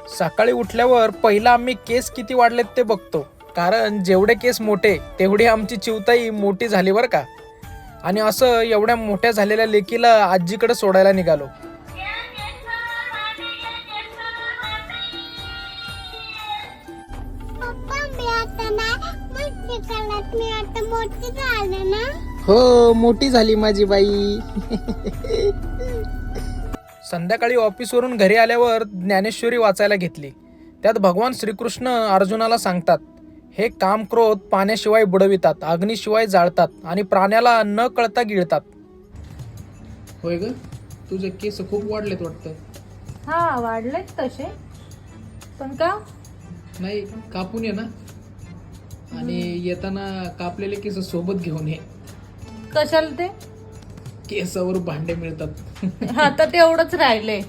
सकाळी उठल्यावर पहिला आम्ही केस किती वाढलेत ते बघतो, कारण जेवढे केस मोठे तेवढी आमची चिवताई मोठी झाली बरं का. आणि असं एवढ्या मोठ्या झालेल्या लेकीला आजीकडे सोडायला निघालो. हो, मोठी झाली माझी बाई. संध्याकाळी ऑफिसवरून घरी आल्यावर ज्ञानेश्वरी वाचायला घेतली. त्यात भगवान श्रीकृष्ण अर्जुनाला सांगतात, हे काम क्रोध पाण्याशिवाय बुडवितात, अग्नीशिवाय जाळतात आणि प्राण्याला न कळता गिळतात. होय ग, तुझे केस खूप वाढलेत वाटतं. हा, वाढलेत तसे, पण का नाही, कापून ये ना, आणि येताना कापलेले केस सोबत घेऊन ये. कशाला ते? केसावर भांडे मिळतात. आता तेवढंच राहिलंय.